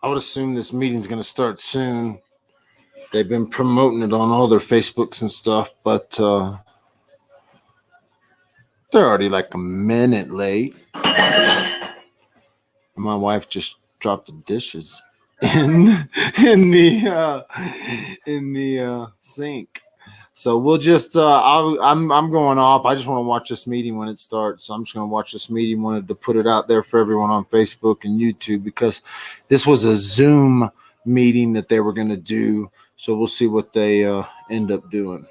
I would assume this meeting's going to start soon. They've been promoting it on all their Facebooks and stuff, but they're already like a minute late. My wife just dropped the dishes in the sink. So we'll just I'm going off. I just want to watch this meeting when it starts. So I'm just going to watch this meeting. Wanted to put it out there for everyone on Facebook and YouTube because this was a Zoom meeting that they were going to do. So we'll see what they end up doing.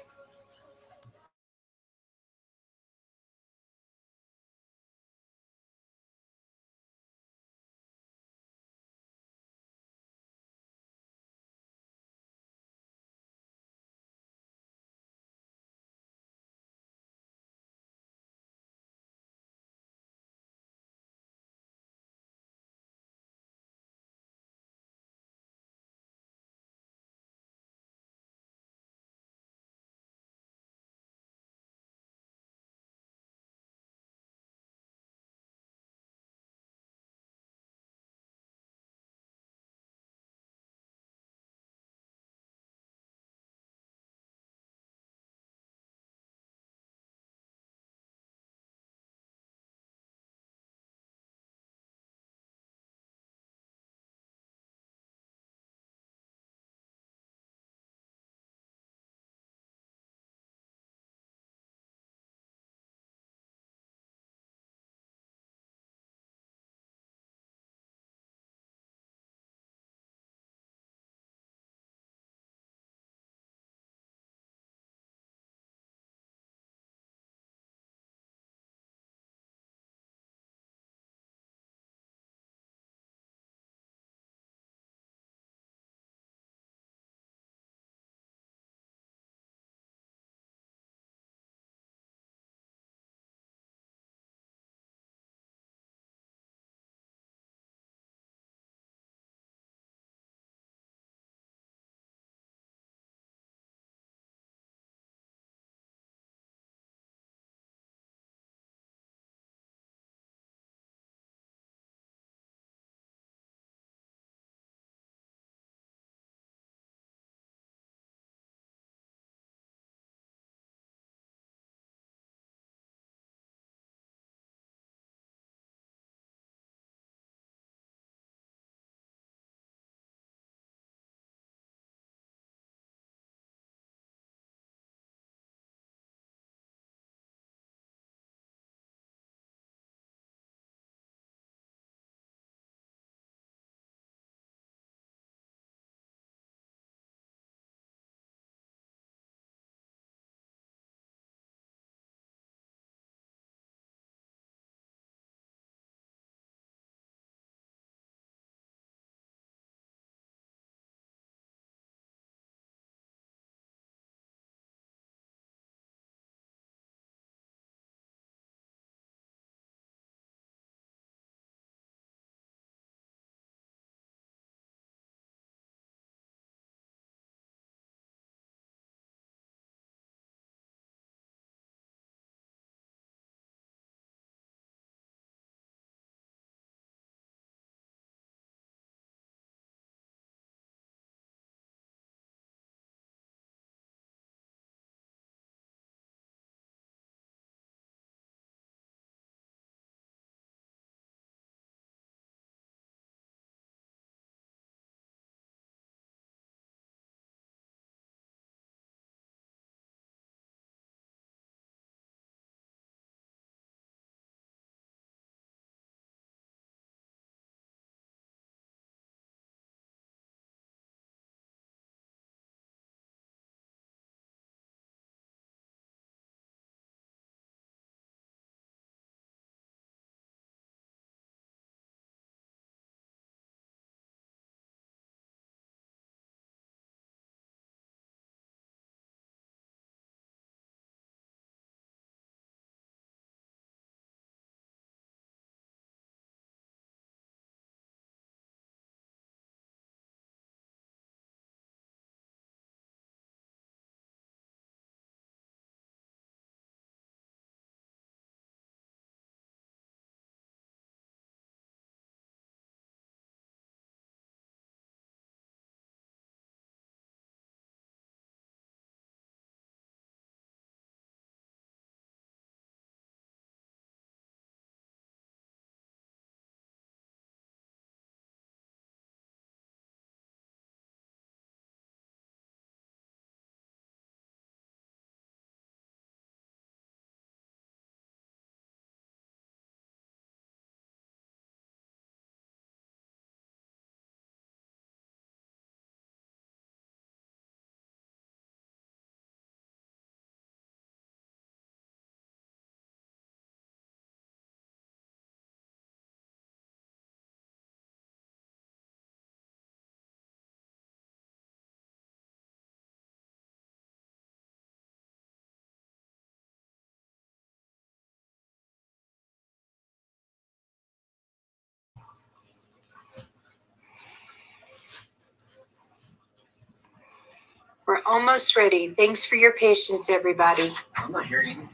We're almost ready. Thanks for your patience, everybody. I'm not hearing you.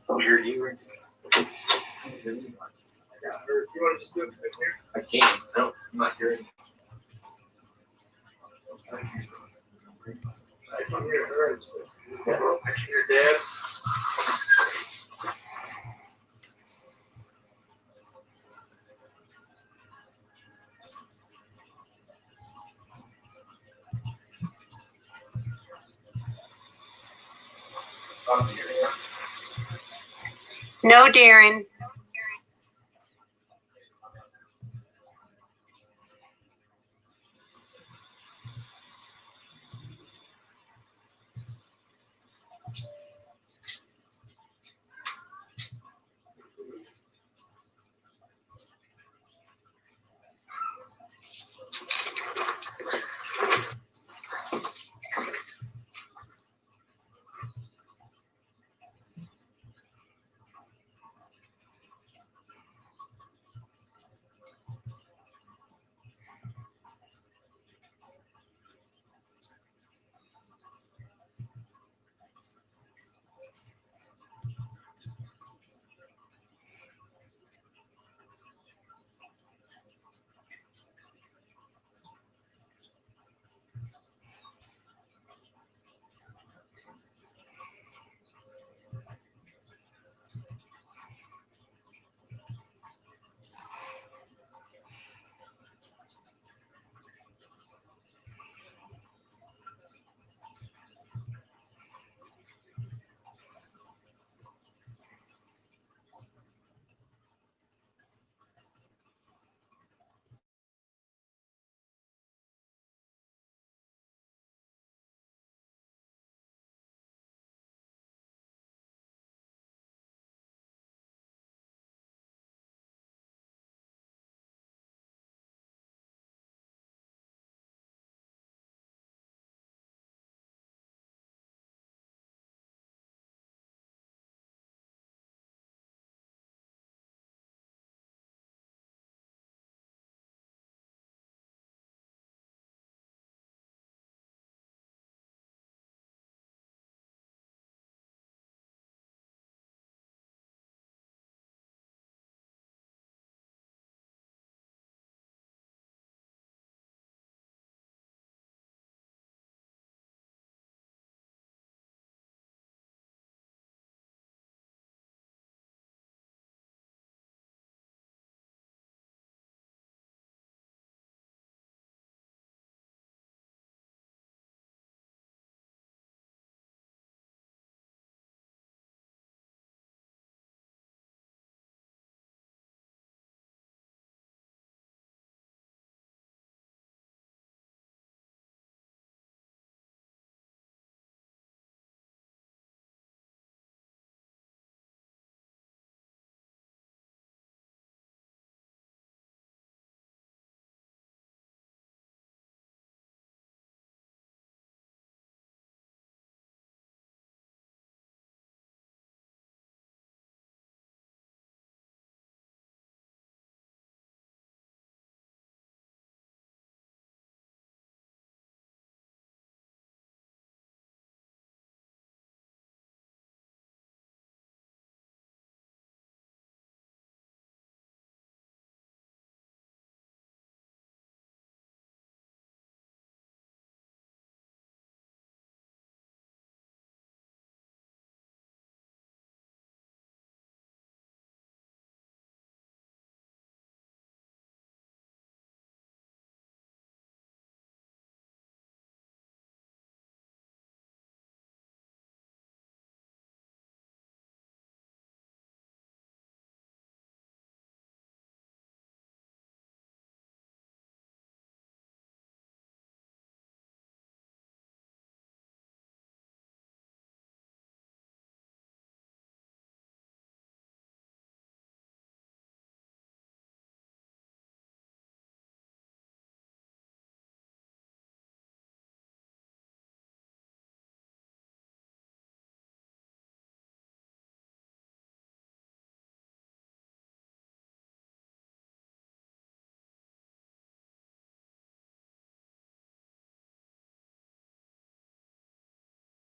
I'm hearing you. Right now. You want to just do it right here? I can't. No, I'm not hearing you. I can hear her. I can hear Dad. No, Darrin.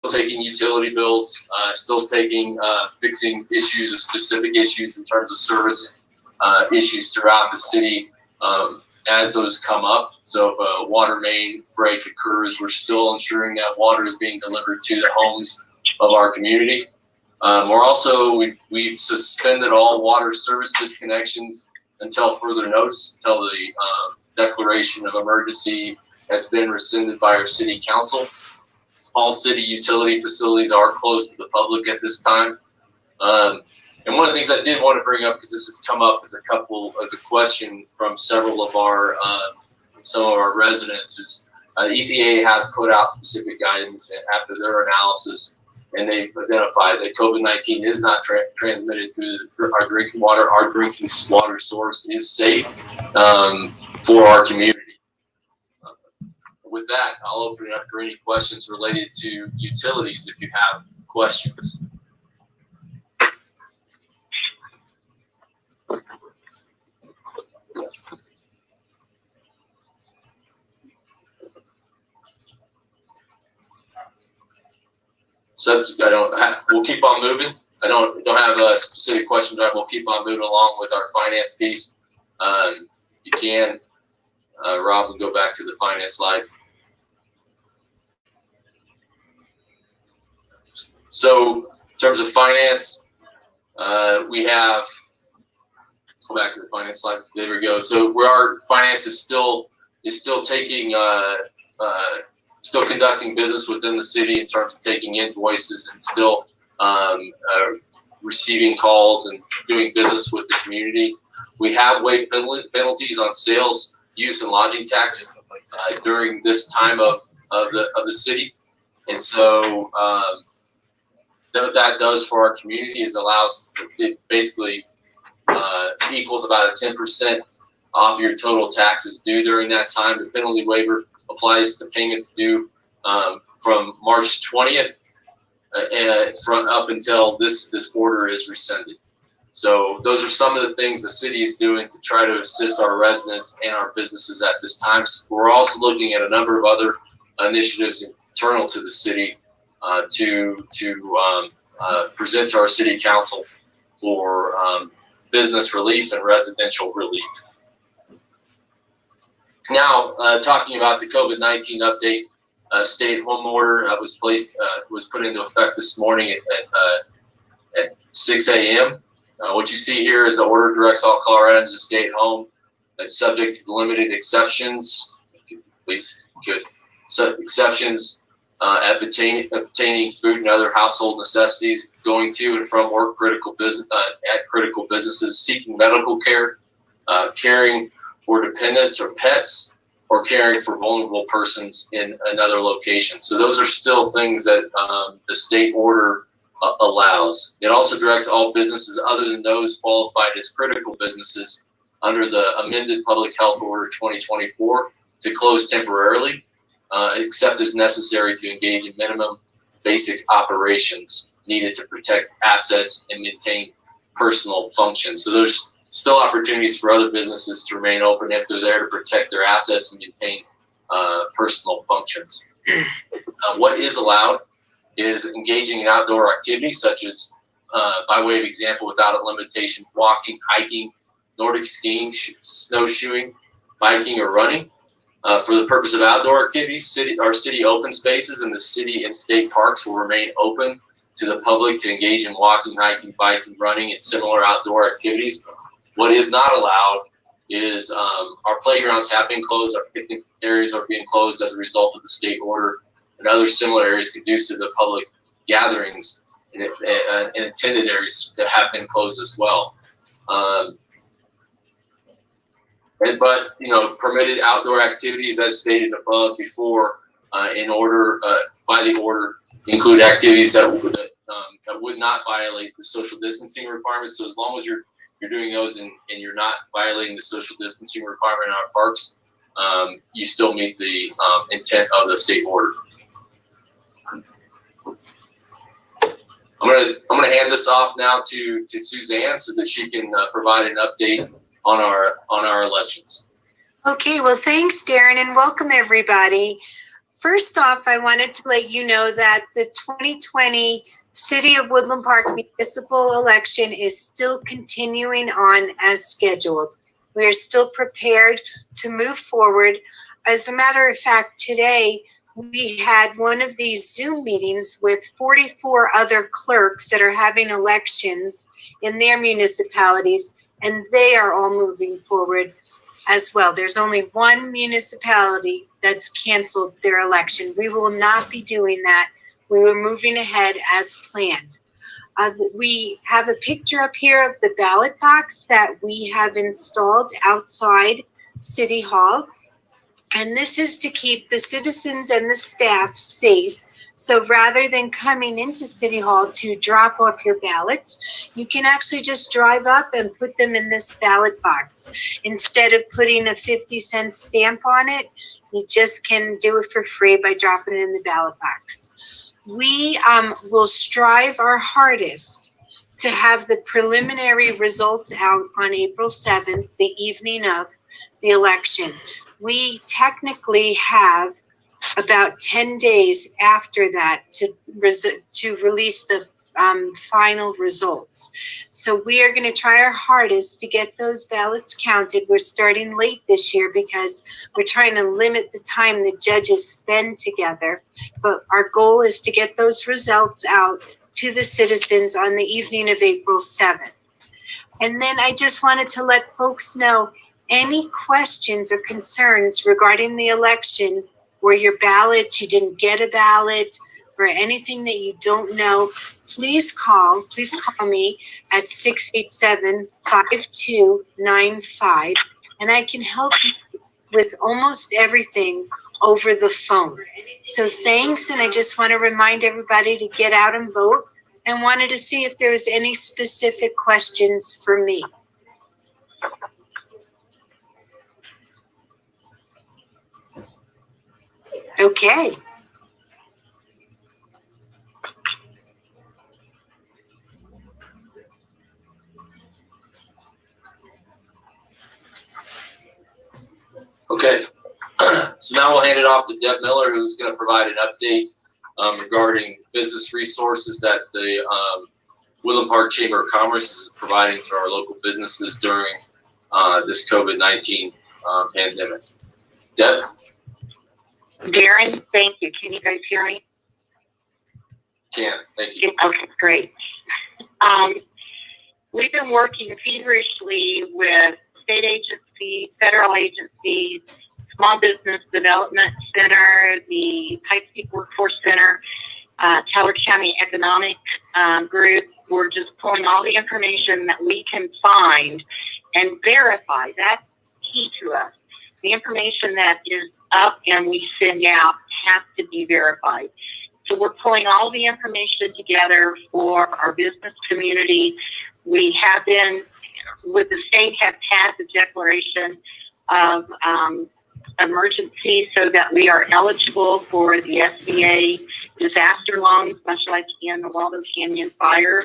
taking utility bills, still taking fixing issues, specific issues in terms of service issues throughout the city as those come up. So if a water main break occurs, we're still ensuring that water is being delivered to the homes of our community. We've suspended all water service disconnections until further notice, until the declaration of emergency has been rescinded by our city council. All city utility facilities are closed to the public at this time. And one of the things I did want to bring up, because this has come up as a question from several of our some of our residents, is the EPA has put out specific guidance after their analysis, and they've identified that COVID-19 is not transmitted through our drinking water. Our drinking water source is safe for our community. With that, I'll open it up for any questions related to utilities if you have questions. Subject, we'll keep on moving. I don't have a specific question, but we'll keep on moving along with our finance piece. You can, Rob, we'll go back to the finance slide. So in terms of finance, we have, go back to the finance slide. There we go. So where our finance is still taking, still conducting business within the city in terms of taking invoices and still receiving calls and doing business with the community. We have waived penalties on sales, use, and lodging tax during this time of the city, and so what that does for our community is it basically equals about a 10% off your total taxes due during that time. The penalty waiver applies to payments due from March 20th up until this order is rescinded. So those are some of the things the city is doing to try to assist our residents and our businesses at this time. We're also looking at a number of other initiatives internal to the city to present to our city council for business relief and residential relief. Now, talking about the COVID-19 update, stay-at-home order was put into effect this morning at 6 a.m. What you see here is the order directs all Coloradans to stay at home. It's subject to the limited exceptions. Please, good. So exceptions at obtaining food and other household necessities, going to and from work, critical businesses, seeking medical care, caring for dependents or pets, or caring for vulnerable persons in another location. So those are still things that the state order allows. It also directs all businesses other than those qualified as critical businesses under the amended Public Health Order 2024 to close temporarily, except as necessary to engage in minimum basic operations needed to protect assets and maintain personal functions. So there's still opportunities for other businesses to remain open if they're there to protect their assets and maintain personal functions. What is allowed is engaging in outdoor activities such as, by way of example, without a limitation, walking, hiking, Nordic skiing, snowshoeing, biking, or running. For the purpose of outdoor activities, our city open spaces and the city and state parks will remain open to the public to engage in walking, hiking, biking, running, and similar outdoor activities. What is not allowed is our playgrounds have been closed, our picnic areas are being closed as a result of the state order, and other similar areas conducive to public gatherings and attended areas that have been closed as well. But permitted outdoor activities, as stated above before, in order by the order, include activities that would not violate the social distancing requirements. So as long as you're doing those and you're not violating the social distancing requirement in our parks, you still meet the intent of the state order. I'm gonna hand this off now to Suzanne so that she can provide an update on our elections. Okay, well, thanks, Darrin, and welcome everybody. First off, I wanted to let you know that the 2020 City of Woodland Park municipal election is still continuing on as scheduled. We are still prepared to move forward. As a matter of fact, today we had one of these Zoom meetings with 44 other clerks that are having elections in their municipalities, and they are all moving forward as well. There's only one municipality that's canceled their election. We will not be doing that. We were moving ahead as planned. We have a picture up here of the ballot box that we have installed outside City Hall. And this is to keep the citizens and the staff safe. So rather than coming into City Hall to drop off your ballots, you can actually just drive up and put them in this ballot box. Instead of putting a 50-cent stamp on it, you just can do it for free by dropping it in the ballot box. We will strive our hardest to have the preliminary results out on April 7th, the evening of the election. We technically have about 10 days after that to release the final results. So we are going to try our hardest to get those ballots counted. We're starting late this year because we're trying to limit the time the judges spend together. But our goal is to get those results out to the citizens on the evening of April 7th. And then I just wanted to let folks know any questions or concerns regarding the election or your ballots, you didn't get a ballot, or anything that you don't know, please call me at 687-5295, and I can help you with almost everything over the phone. So thanks, and I just want to remind everybody to get out and vote, and wanted to see if there's any specific questions for me. Okay. Okay, so now we'll hand it off to Deb Miller, who's going to provide an update regarding business resources that the Woodland Park Chamber of Commerce is providing to our local businesses during this COVID-19 pandemic. Deb? Darrin, thank you. Can you guys hear me? Can, thank you. Okay, great. We've been working feverishly with state agencies, federal agencies, Small Business Development Center, the Pikes Peak Workforce Center, Teller County Economic Group. We're just pulling all the information that we can find and verify. That's key to us. The information that is up and we send out has to be verified. So we're pulling all the information together for our business community. We have been, with the state, have had the declaration of emergency so that we are eligible for the SBA disaster loans, much like in the Waldo Canyon fire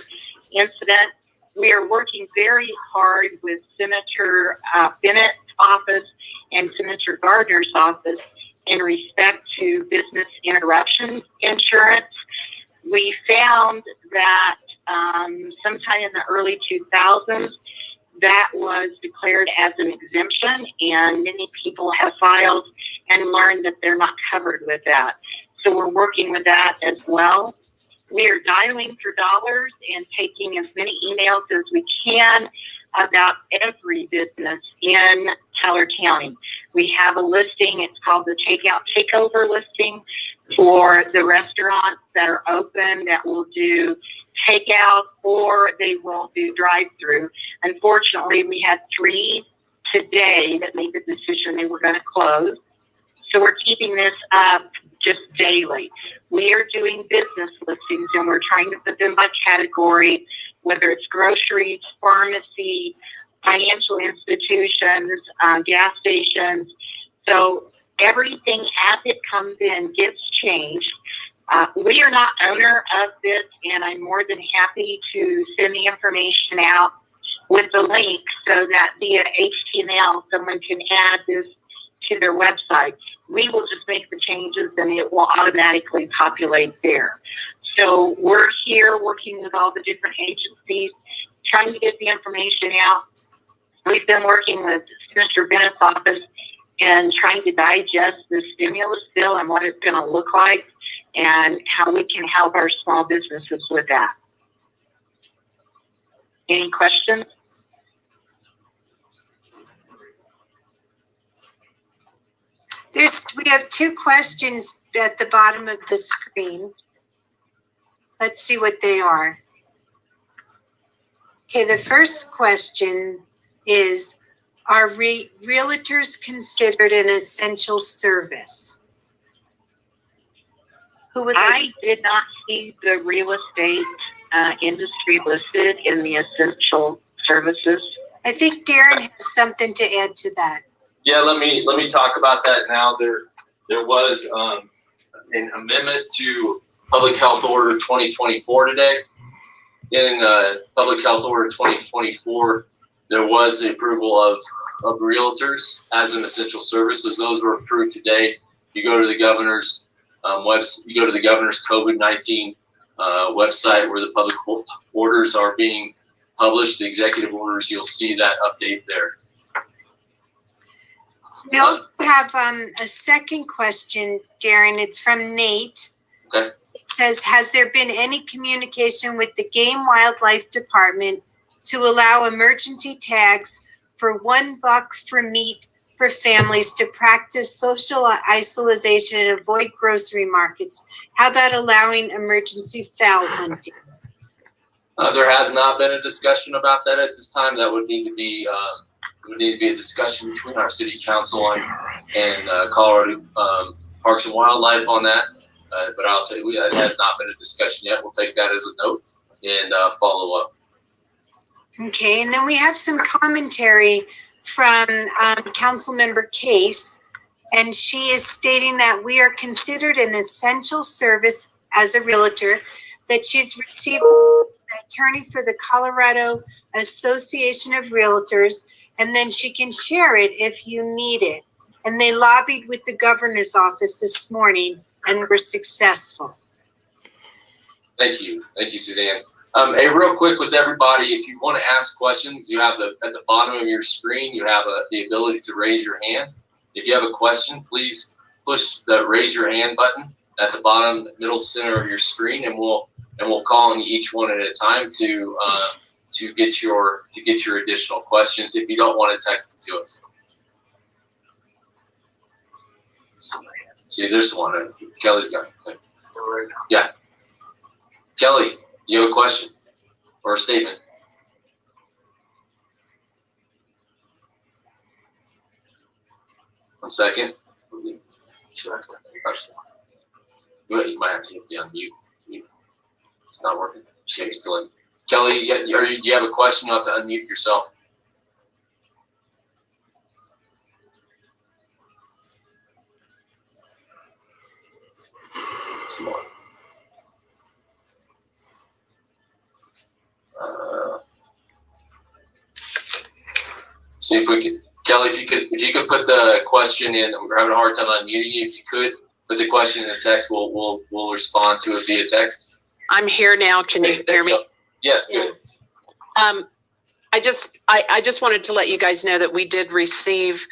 incident. We are working very hard with Senator Bennett's office and Senator Gardner's office in respect to business interruption insurance. We found that sometime in the early 2000s, that was declared as an exemption, and many people have filed and learned that they're not covered with that. So we're working with that as well. We are dialing for dollars and taking as many emails as we can about every business in Teller County. We have a listing, it's called the Takeout Takeover listing, for the restaurants that are open that will do takeout or they will do drive-through. Unfortunately, we had 3 today that made the decision they were going to close. So we're keeping this up just daily. We are doing business listings and we're trying to put them by category, whether it's groceries, pharmacy, financial institutions, gas stations. So everything as it comes in gets changed. We are not owner of this, and I'm more than happy to send the information out with the link so that via HTML someone can add this to their website. We will just make the changes and it will automatically populate there. So we're here working with all the different agencies, trying to get the information out. We've been working with Senator Bennett's office and trying to digest the stimulus bill and what it's going to look like and how we can help our small businesses with that. Any questions? We have two questions at the bottom of the screen. Let's see what they are. Okay, the first question is, are realtors considered an essential service? Who would I did not see the real estate industry listed in the essential services. I think Darrin has something to add to that. Yeah, let me talk about that now. There was an amendment to Public Health Order 2024 today. In Public Health Order 2024, there was the approval of realtors as an essential service. As those were approved today, you go to the governor's you go to the governor's COVID-19 website where the public orders are being published, the executive orders. You'll see that update there. We also have a second question, Darrin. It's from Nate. Okay. It says, has there been any communication with the Game Wildlife Department to allow emergency tags for $1 for meat for families to practice social isolation and avoid grocery markets? How about allowing emergency fowl hunting? There has not been a discussion about that at this time. That would need to be a discussion between our city council and Colorado Parks and Wildlife on that. But I'll tell you, it has not been a discussion yet. We'll take that as a note and follow up. Okay, and then we have some commentary from Councilmember Case, and she is stating that we are considered an essential service as a realtor, that she's received an attorney for the Colorado Association of Realtors, and then she can share it if you need it. And they lobbied with the governor's office this morning and were successful. Thank you, Suzanne. Hey, real quick with everybody, if you want to ask questions, you have at the bottom of your screen, you have the ability to raise your hand. If you have a question, please push the raise your hand button at the bottom, middle center of your screen, and we'll call on each one at a time to get your additional questions. If you don't want to text it to us. See, there's one. Kelly's got it. Yeah. Kelly, do you have a question or a statement? One second. You might have to be on mute. It's not working. Shake's still in. Kelly, do you have a question? You have to unmute yourself. Some more. See if we could, Kelly, if you could put the question in. We're having a hard time unmuting you. If you could put the question in the text, we'll respond to it via text. I'm here now. Can you hear me? Yes, good. Yes. I just wanted to let you guys know that we did receive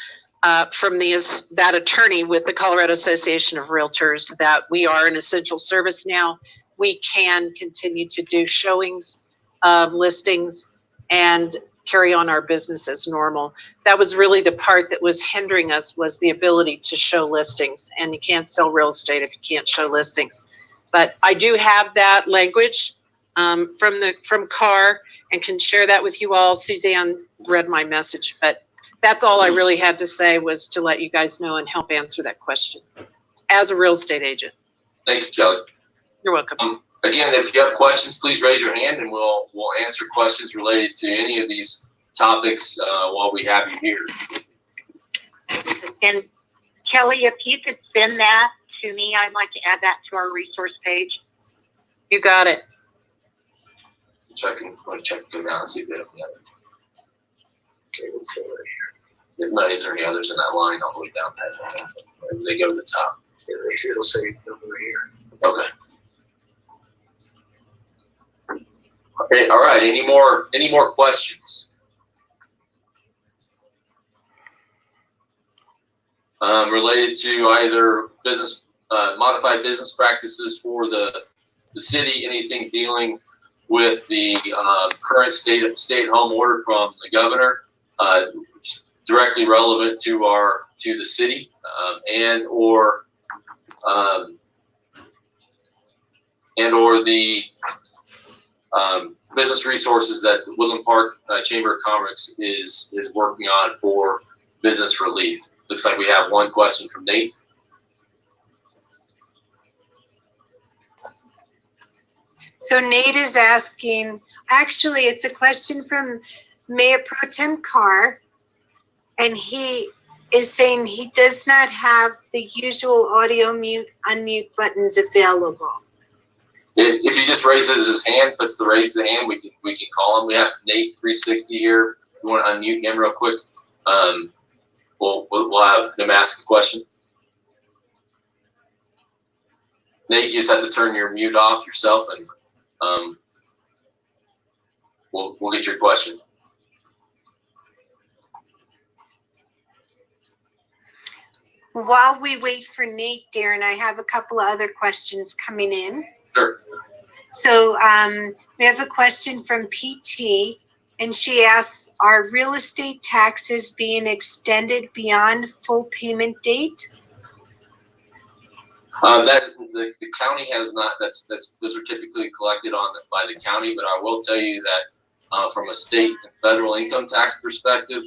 from that attorney with the Colorado Association of Realtors that we are an essential service now. We can continue to do showings of listings and carry on our business as normal. That was really the part that was hindering us, was the ability to show listings, and you can't sell real estate if you can't show listings. But I do have that language from CAR and can share that with you all. Suzanne read my message, but that's all I really had to say, was to let you guys know and help answer that question as a real estate agent. Thank you, Kelly. You're welcome. Again, if you have questions, please raise your hand and we'll answer questions related to any of these topics while we have you here. And Kelly, if you could send that to me, I'd like to add that to our resource page. You got it. I'm going to check them out and see if they don't have it. Okay, we'll forward it here. If not, is there any others in that line all the way down there? They go to the top. It'll say over here. Okay. Okay. All right. Any more questions? Related to either business, modified business practices for the city, anything dealing with the current stay-at-home order from the governor, directly relevant to the city, and or the business resources that the Woodland Park Chamber of Commerce is working on for business relief. Looks like we have one question from Nate. So Nate is asking, actually, it's a question from Mayor Pro Tem Carr, and he is saying he does not have the usual audio mute, unmute buttons available. If he just raises his hand, puts the raise the hand, we can call him. We have Nate 360 here. You want to unmute him real quick? We'll have him ask a question. Nate, you just have to turn your mute off yourself, and we'll get your question. While we wait for Nate, Darrin, I have a couple of other questions coming in. Sure. So we have a question from PT, and she asks, are real estate taxes being extended beyond full payment date? That's the county has not. Those are typically collected by the county. But I will tell you that from a state and federal income tax perspective,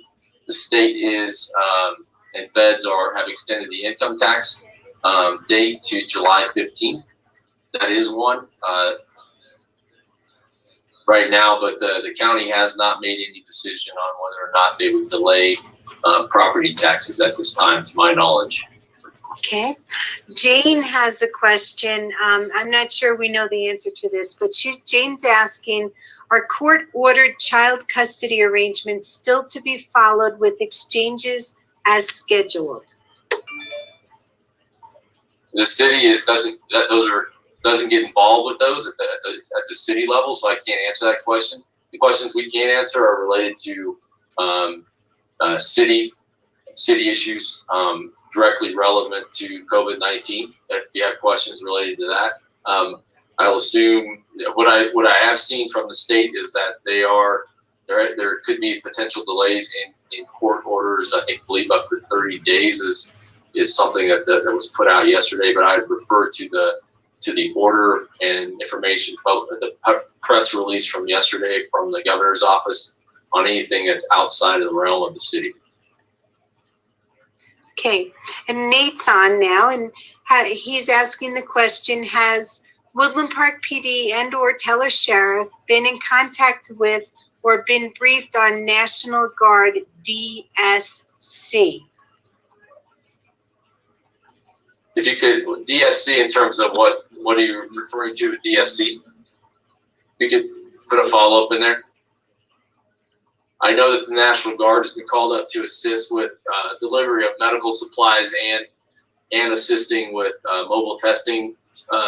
the state is and feds have extended the income tax date to July 15th. That is one right now, but the county has not made any decision on whether or not they would delay property taxes at this time, to my knowledge. Okay. Jane has a question. I'm not sure we know the answer to this, but Jane's asking, are court-ordered child custody arrangements still to be followed with exchanges as scheduled? The city doesn't get involved with those at the city level, so I can't answer that question. The questions we can answer are related to city issues directly relevant to COVID-19. If you have questions related to that, I'll assume what I have seen from the state is that there could be potential delays in court orders. I believe up to 30 days is something that was put out yesterday, but I'd refer to the order and information, the press release from yesterday from the governor's office on anything that's outside of the realm of the city. Okay, and Nate's on now, and he's asking the question, has Woodland Park PD and or Teller Sheriff been in contact with or been briefed on National Guard DSC? If you could, DSC in terms of what are you referring to with DSC? You could put a follow-up in there. I know that the National Guard has been called up to assist with delivery of medical supplies and assisting with mobile testing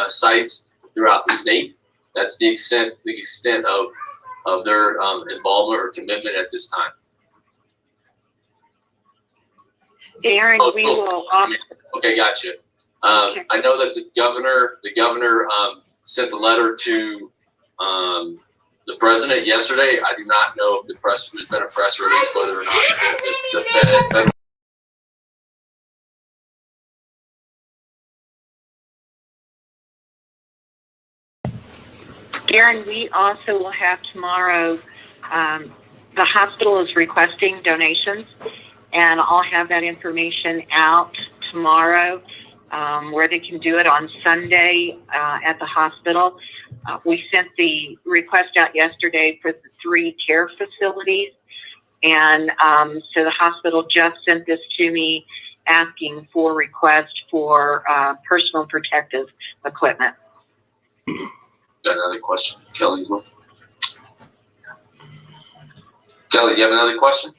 sites throughout the state. That's the extent of their involvement or commitment at this time. Darrin, we will. Okay, gotcha. Okay. I know that the governor sent the letter to the president yesterday. I do not know if there's been a press release whether or not Darrin, we also will have tomorrow, the hospital is requesting donations, and I'll have that information out tomorrow, where they can do it on Sunday at the hospital. We sent the request out yesterday for the 3 care facilities, and so the hospital just sent this to me asking for request for personal protective equipment. Got another question, Kelly? Kelly, you have another question?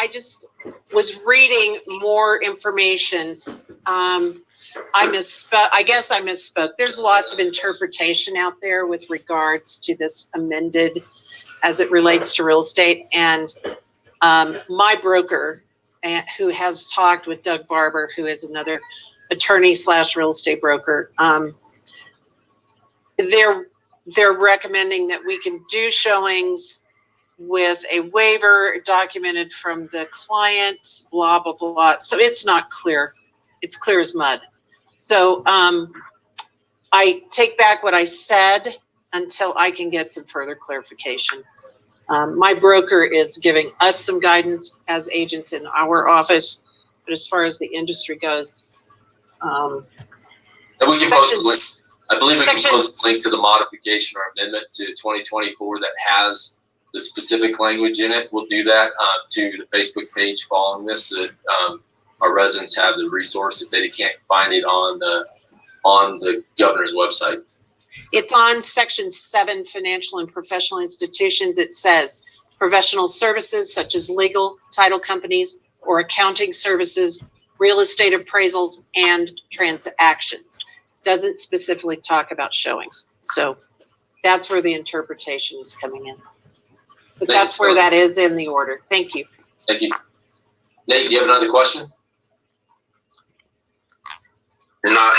I just was reading more information. I misspoke. I guess I misspoke. There's lots of interpretation out there with regards to this amended as it relates to real estate. And my broker, who has talked with Doug Barber, who is another attorney / real estate broker, they're recommending that we can do showings with a waiver documented from the client, blah, blah, blah. So it's not clear. It's clear as mud. So I take back what I said until I can get some further clarification. My broker is giving us some guidance as agents in our office, but as far as the industry goes, and we can post a link. I believe we can post a link to the modification or amendment to 2024 that has the specific language in it. We'll do that to the Facebook page following this, so that our residents have the resource if they can't find it on the governor's website. it's on section 7, financial and professional institutions. It says professional services such as legal, title companies, or accounting services, real estate appraisals, and transactions. Doesn't specifically talk about showings. So that's where the interpretation is coming in. But that's where that is in the order. Thank you. Thank you. Nate, do you have another question? No.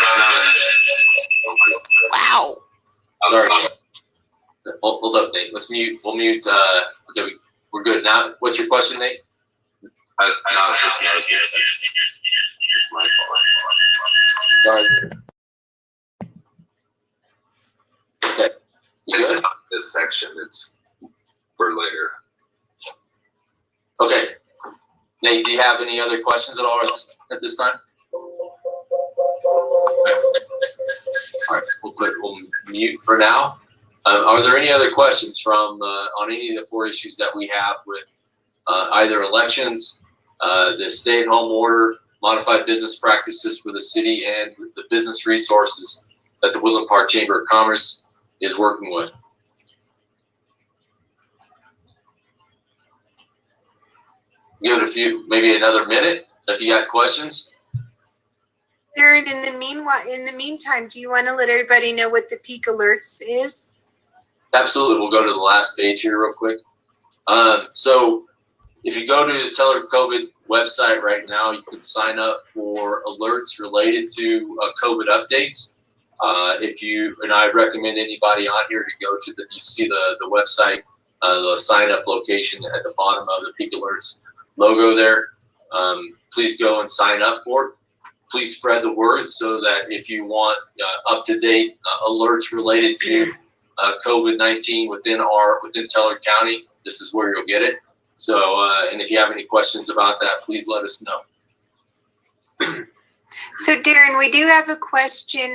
Wow. Sorry. Hold up, Nate. Let's mute. We'll mute. Okay, we're good now. What's your question, Nate? I know it's my fault. Sorry. Okay. You It's good? not this section. It's for later. Okay. Nate, do you have any other questions at all at this time? All right, we'll mute for now. Are there any other questions from on any of the 4 issues that we have with either elections, the stay-at-home order, modified business practices for the city, and the business resources that the Woodland Park Chamber of Commerce is working with? Give it a few, maybe another minute if you got questions. Darrin, in the meantime, do you want to let everybody know what the peak alerts is? Absolutely. We'll go to the last page here real quick. So if you go to the Clerk COVID website right now, you can sign up for alerts related to COVID updates. And I recommend anybody on here to go to you see the website, the sign up location at the bottom of the peak alerts logo there. Please go and sign up for it. Please spread the word so that if you want up-to-date alerts related to COVID-19 within Teller County, this is where you'll get it. So, and if you have any questions about that, please let us know. So Darrin, we do have a question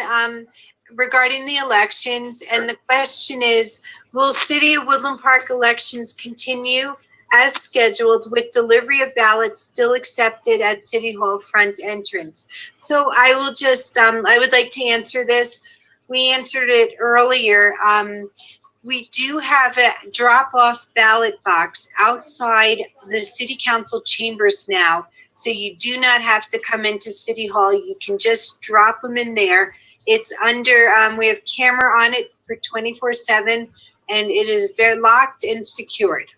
regarding the elections, and the question is, will City of Woodland Park elections continue as scheduled with delivery of ballots still accepted at City Hall front entrance? So I will just, I would like to answer this. We answered it earlier. We do have a drop-off ballot box outside the City Council chambers now. So you do not have to come into City Hall. You can just drop them in there. It's under, we have camera on it for 24/7, and it is very locked and secured.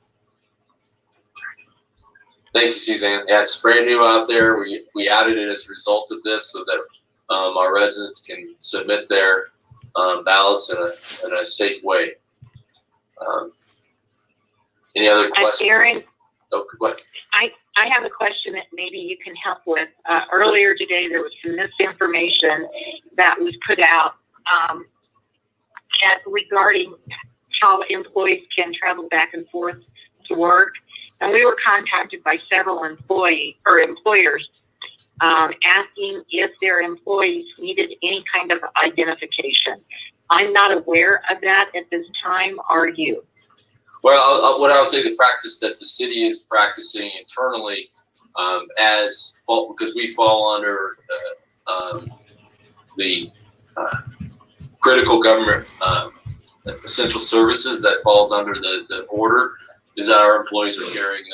Thank you, Suzanne. Yeah, it's brand new out there. We added it as a result of this so that our residents can submit their ballots in a safe way. Any other questions? Darrin, Oh, go ahead. I have a question that maybe you can help with. Earlier today, there was some misinformation that was put out regarding how employees can travel back and forth to work. And we were contacted by several employers asking if their employees needed any kind of identification. I'm not aware of that at this time. Are you? Well, what I'll say, the practice that the city is practicing internally, because we fall under the critical government essential services that falls under the order, is that our employees are carrying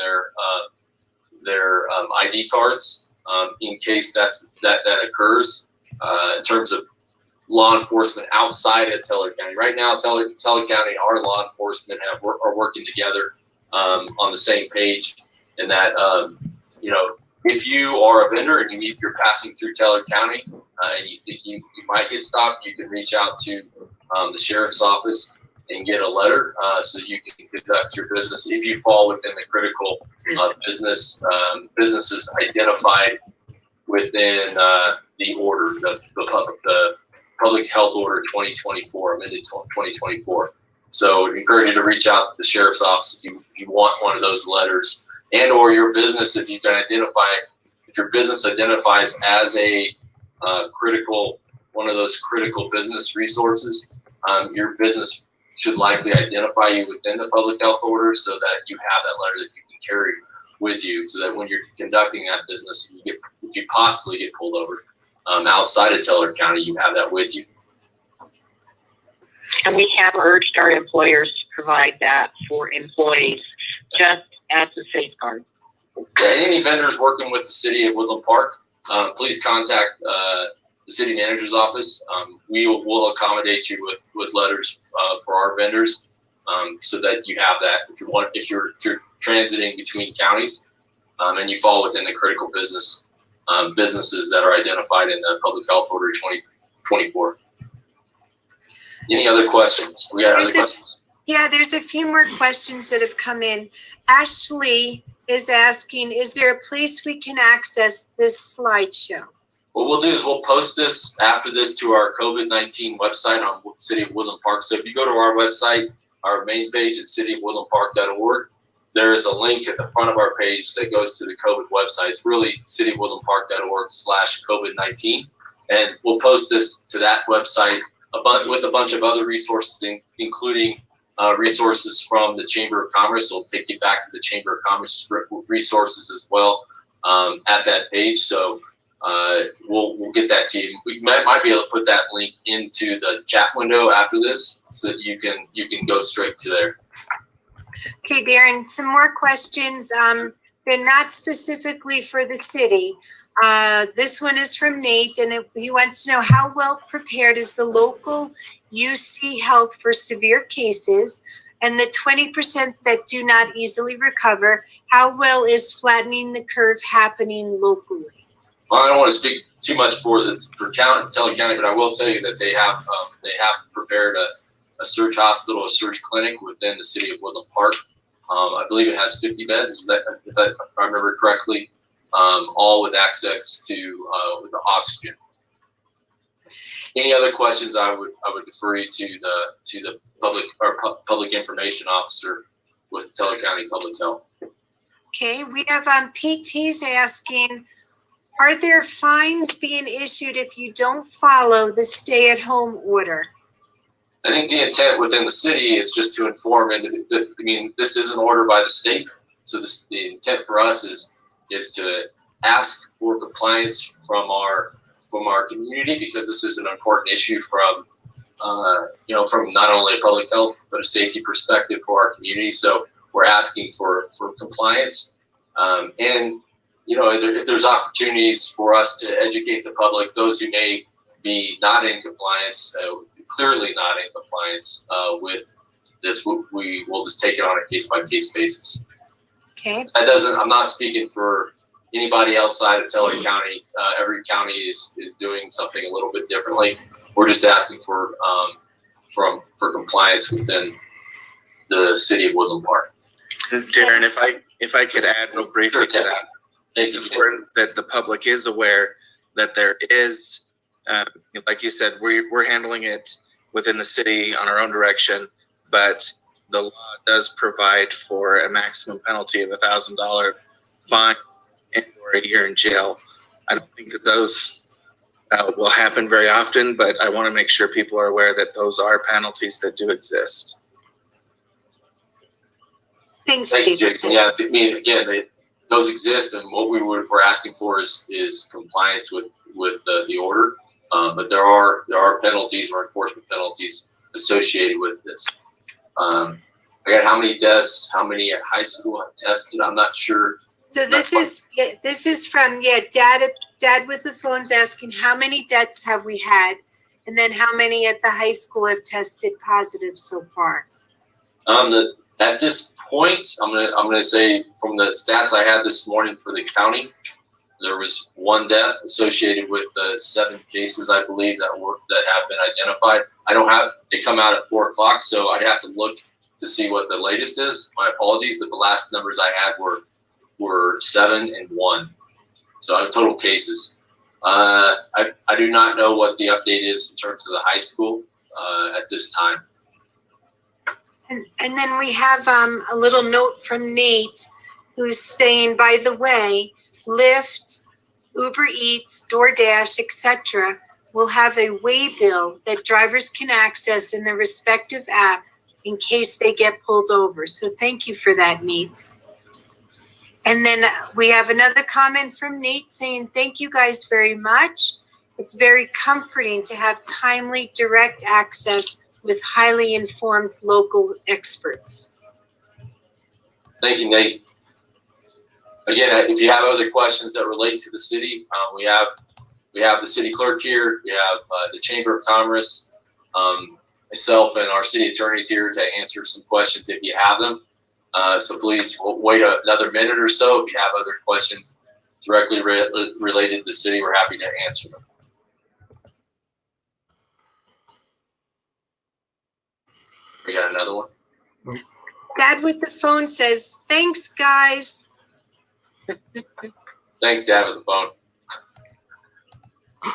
their ID cards in case that occurs. In terms of law enforcement outside of Teller County, right now Teller County, our law enforcement are working together on the same page, and that if you are a vendor and you're passing through Teller County and you think you might get stopped, you can reach out to the sheriff's office and get a letter so that you can conduct your business if you fall within the critical businesses identified within the order, the Public Health Order 2024, amended 2024. So I encourage you to reach out to the sheriff's office if you want one of those letters, and or your business if you can identify, if your business identifies as a one of those critical business resources, your business should likely identify you within the public health order so that you have that letter that you can carry with you, so that when you're conducting that business, if you possibly get pulled over outside of Teller County, you have that with you. And we have urged our employers to provide that for employees just as a safeguard. Any vendors working with the City of Woodland Park, please contact the city manager's office. We will accommodate you with letters for our vendors, so that you have that if you're transiting between counties and you fall within the critical businesses that are identified in the Public Health Order 2024. Any other questions? We got other questions? Yeah, there's a few more questions that have come in. Ashley is asking, is there a place we can access this slideshow? What we'll do is we'll post this after this to our COVID-19 website on City of Woodland Park. So if you go to our website, our main page at cityofwoodlandpark.org, there is a link at the front of our page that goes to the COVID website. It's really cityofwoodlandpark.org/COVID-19. And we'll post this to that website with a bunch of other resources, including resources from the Chamber of Commerce. So we'll take you back to the Chamber of Commerce resources as well at that page. So we'll get that to you. We might be able to put that link into the chat window after this, so that you can go straight to there. Okay, Darrin, some more questions. They're not specifically for the city. This one is from Nate, and he wants to know, how well prepared is the local UC Health for severe cases, and the 20% that do not easily recover? How well is flattening the curve happening locally? Well, I don't want to speak too much for Teller County, but I will tell you that they have prepared a surge hospital, a surge clinic within the City of Woodland Park. I believe it has 50 beds. If I remember correctly, all with access to with the oxygen. Any other questions? I would defer you to the public information officer with Teller County Public Health. Okay, we have PTs asking, are there fines being issued if you don't follow the stay-at-home order? I think the intent within the city is just to inform, and this is an order by the state. So the intent for us is to ask for compliance from our community, because this is an important issue from not only a public health but a safety perspective for our community. So we're asking for compliance, and if there's opportunities for us to educate the public, those who may be not in compliance, clearly not in compliance with this, we will just take it on a case-by-case basis. Okay. I'm not speaking for anybody outside of Teller County. Every county is doing something a little bit differently. We're just asking for compliance within the City of Woodland Park. Darrin, if I could add real briefly to that. It's important that the public is aware that there is, like you said, we're handling it within the city on our own direction, but the law does provide for a maximum penalty of $1,000 fine or a year in jail. I don't think that those will happen very often, but I want to make sure people are aware that those are penalties that do exist. Thanks, Thank you, Jason. Yeah, again, those exist, and what we're asking for is compliance with the order. But there are penalties or enforcement penalties associated with this. I got how many deaths, how many at high school have tested. I'm not sure So this is from Dad with the phone's asking how many deaths have we had, and then how many at the high school have tested positive so far. At this point, I'm gonna say from the stats I had this morning for the county, there was 1 death associated with the 7 cases I believe that have been identified. I don't have they come out at 4 o'clock, so I'd have to look to see what the latest is. My apologies, but the last numbers I had were 7 and 1. So I have total cases. I do not know what the update is in terms of the high school at this time. And then we have a little note from Nate, who's saying, by the way, Lyft, Uber Eats, DoorDash, etc. will have a waybill that drivers can access in their respective app in case they get pulled over. So thank you for that, Nate. And then we have another comment from Nate saying, thank you guys very much. It's very comforting to have timely, direct access with highly informed local experts. Thank you, Nate. Again, if you have other questions that relate to the city, we have the city clerk here. We have the Chamber of Commerce, myself, and our city attorneys here to answer some questions if you have them. So please wait another minute or so. If you have other questions directly related to the city, we're happy to answer them. We got another one. Dad with the phone says, thanks, guys. Thanks, Dad with the phone.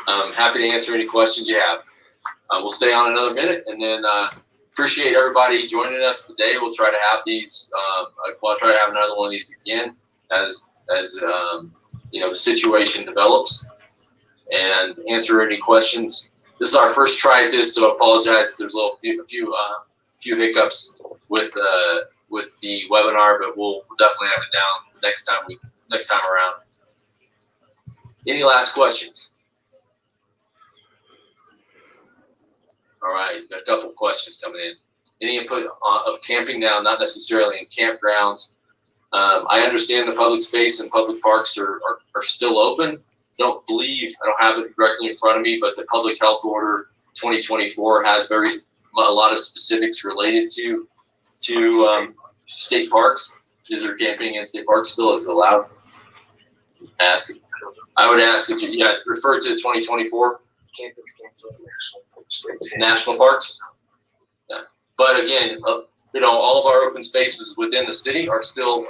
I'm happy to answer any questions you have. We'll stay on another minute, and then appreciate everybody joining us today. We'll try to have these. I'll try to have another one of these again as you know, the situation develops, and answer any questions. This is our first try at this, so I apologize if there's a few hiccups with the webinar, but we'll definitely have it down next time around. Any last questions? All right, got a couple of questions coming in. Any input of camping now, not necessarily in campgrounds. I understand the public space and public parks are still open. I don't have it directly in front of me, but the Public Health Order 2024 has a lot of specifics related to state parks. Is there camping in state parks still is allowed? I would ask that you refer to 2024 national parks. Yeah. But again, you know, all of our open spaces within the city are still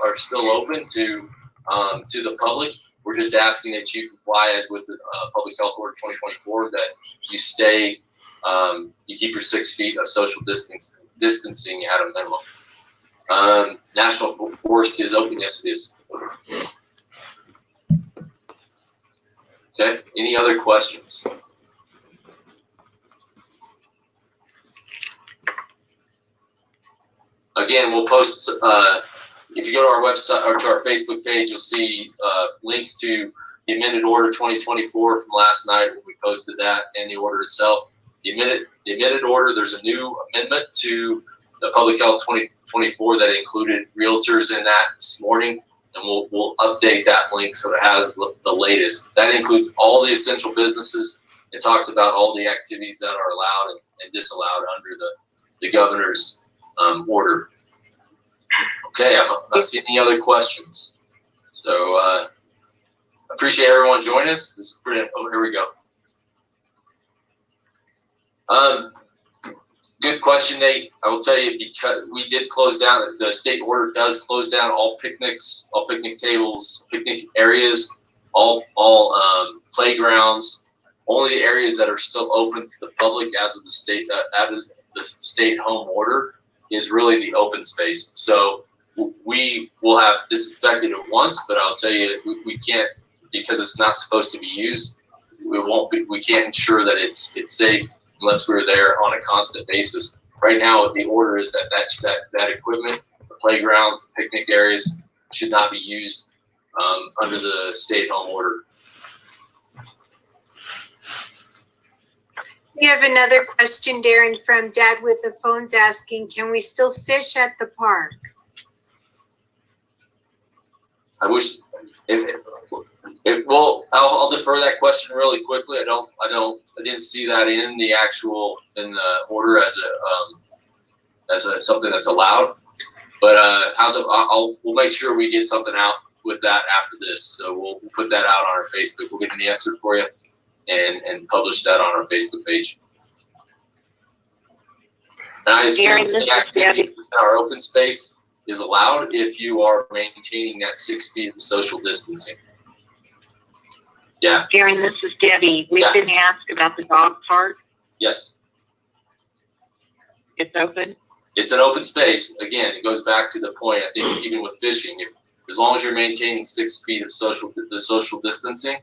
open to the public. We're just asking that you comply as with the Public Health Order 2024 that you stay, you keep your 6 feet of social distancing at a minimum. National Forest is open, yes it is. Okay, any other questions? Again, we'll post, if you go to our website or to our Facebook page, you'll see links to the amended order 2024 from last night when we posted that and the order itself. The amended order, there's a new amendment to the Public Health 2024 that included realtors in that this morning, and we'll update that link so it has the latest. That includes all the essential businesses. It talks about all the activities that are allowed and disallowed under the governor's order. Okay, I'm not seeing any other questions. So appreciate everyone joining us. This is pretty. Oh, here we go. Good question, Nate. I will tell you, because we did close down, the state order does close down all picnics, all picnic tables, picnic areas, all playgrounds. Only the areas that are still open to the public as of the state, that is the state home order, is really the open space. So we will have disinfected it once, but I'll tell you, we can't, because it's not supposed to be used. We can't ensure that it's safe unless we're there on a constant basis. Right now, the order is that equipment, the playgrounds, the picnic areas, should not be used under the stay-at-home order. We have another question, Darrin, from Dad with the phone's asking, can we still fish at the park? I wish Well, I'll defer that question really quickly. I didn't see that in the order as a something that's allowed. But we'll make sure we get something out with that after this. So we'll put that out on our Facebook. We'll get an answer for you and publish that on our Facebook page. And I assume the activity in our open space is allowed if you are maintaining that 6 feet of social distancing. Yeah. Darrin, this is Debbie. We've been asked about the dog park. Yes. It's open. It's an open space. Again, it goes back to the point. I think even with fishing, as long as you're maintaining 6 feet of social distancing,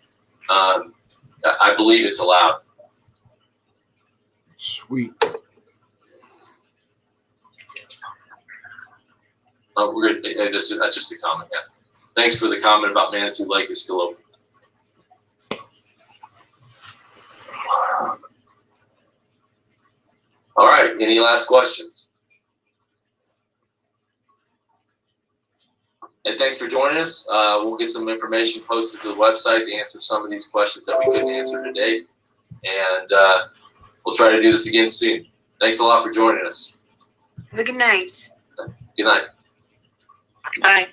I believe it's allowed. Sweet. We're good. That's just a comment. Yeah. Thanks for the comment about Manitou Lake is still open. All right. Any last questions? And thanks for joining us. We'll get some information posted to the website to answer some of these questions that we couldn't answer today. And we'll try to do this again soon. Thanks a lot for joining us. Have a good night. Good night. Bye.